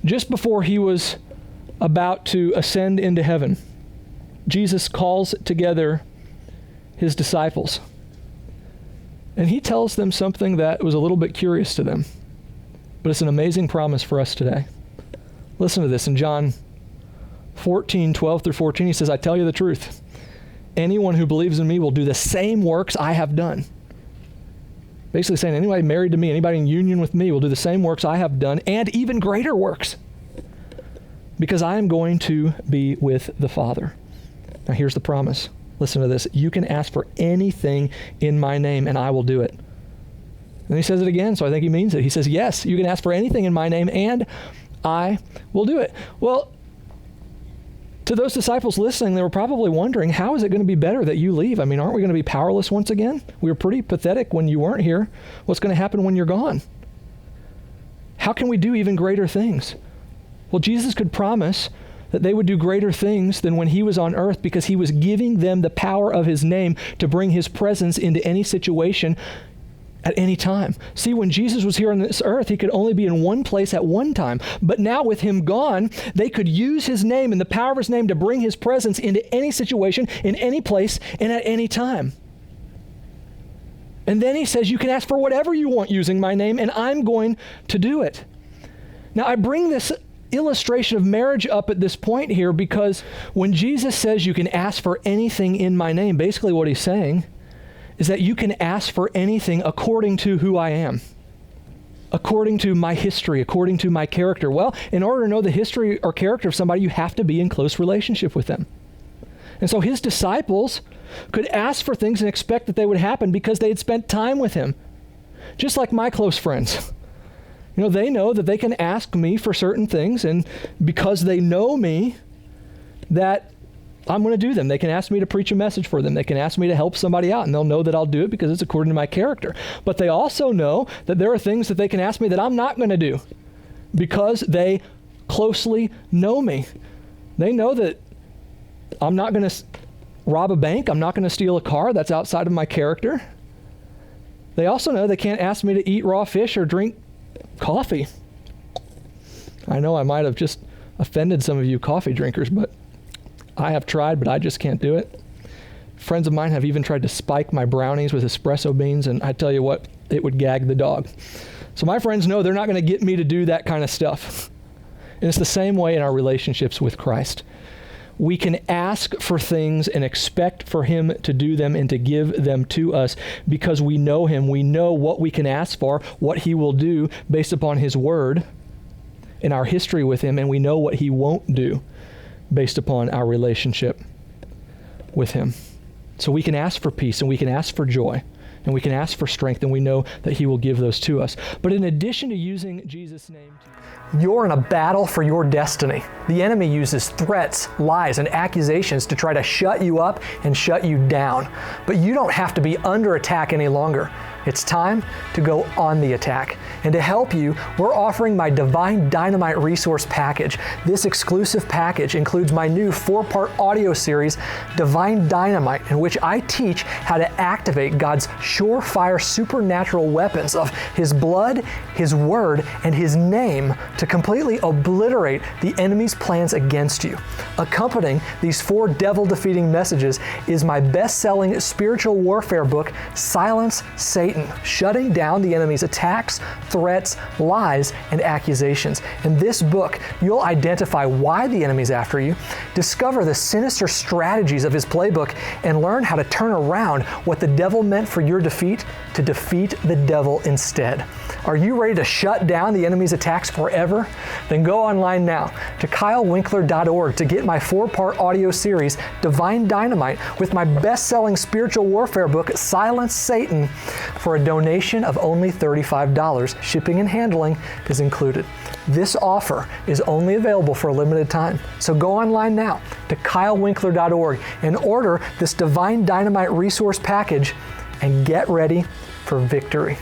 Just before he was about to ascend into heaven, Jesus calls together his disciples. And he tells them something that was a little bit curious to them, but it's an amazing promise for us today. Listen to this in John 14, 12 through 14. He says, I tell you the truth. Anyone who believes in me will do the same works I have done. Basically saying anybody married to me, anybody in union with me will do the same works I have done and even greater works, because I am going to be with the Father. Now here's the promise. Listen to this. You can ask for anything in my name and I will do it. And he says it again, so I think he means it. He says, yes, you can ask for anything in my name and I will do it. Well, to those disciples listening, they were probably wondering, how is it going to be better that you leave? I mean, aren't we going to be powerless once again? We were pretty pathetic when you weren't here. What's going to happen when you're gone? How can we do even greater things? Well, Jesus could promise that they would do greater things than when he was on earth, because he was giving them the power of his name to bring his presence into any situation at any time. See, when Jesus was here on this earth, he could only be in one place at one time. But now with him gone, they could use his name and the power of his name to bring his presence into any situation, in any place, and at any time. And then he says, you can ask for whatever you want using my name, and I'm going to do it. Now, I bring this illustration of marriage up at this point here because when Jesus says you can ask for anything in my name, basically what he's saying is that you can ask for anything according to who I am, according to my history, according to my character. Well, in order to know the history or character of somebody, you have to be in close relationship with them. And so his disciples could ask for things and expect that they would happen because they had spent time with him. Just like my close friends. You know, they know that they can ask me for certain things, and because they know me, that I'm going to do them. They can ask me to preach a message for them. They can ask me to help somebody out, and they'll know that I'll do it because it's according to my character. But they also know that there are things that they can ask me that I'm not going to do because they closely know me. They know that I'm not going to rob a bank. I'm not going to steal a car. That's outside of my character. They also know they can't ask me to eat raw fish or drink coffee. I know I might have just offended some of you coffee drinkers, but I have tried, but I just can't do it. Friends of mine have even tried to spike my brownies with espresso beans, and I tell you what, it would gag the dog. So my friends know they're not going to get me to do that kind of stuff. And it's the same way in our relationships with Christ. We can ask for things and expect for him to do them and to give them to us because we know him. We know what we can ask for, what he will do based upon his word and our history with him, and we know what he won't do based upon our relationship with him. So we can ask for peace, and we can ask for joy, and we can ask for strength, and we know that he will give those to us. But in addition to using Jesus' name, you're in a battle for your destiny. The enemy uses threats, lies, and accusations to try to shut you up and shut you down. But you don't have to be under attack any longer. It's time to go on the attack. And to help you, we're offering my Divine Dynamite resource package. This exclusive package includes my new 4-part audio series, Divine Dynamite, in which I teach how to activate God's surefire supernatural weapons of his blood, his word, and his name to completely obliterate the enemy's plans against you. Accompanying these 4 devil-defeating messages is my best-selling spiritual warfare book, Silence Satan, shutting down the enemy's attacks, threats, lies, and accusations. In this book, you'll identify why the enemy's after you, discover the sinister strategies of his playbook, and learn how to turn around what the devil meant for your defeat to defeat the devil instead. Are you ready to shut down the enemy's attacks forever? Then go online now to kylewinkler.org to get my 4-part audio series, Divine Dynamite, with my best-selling spiritual warfare book, Silence Satan, for a donation of only $35. Shipping and handling is included. This offer is only available for a limited time. So go online now to kylewinkler.org and order this Divine Dynamite resource package and get ready for victory.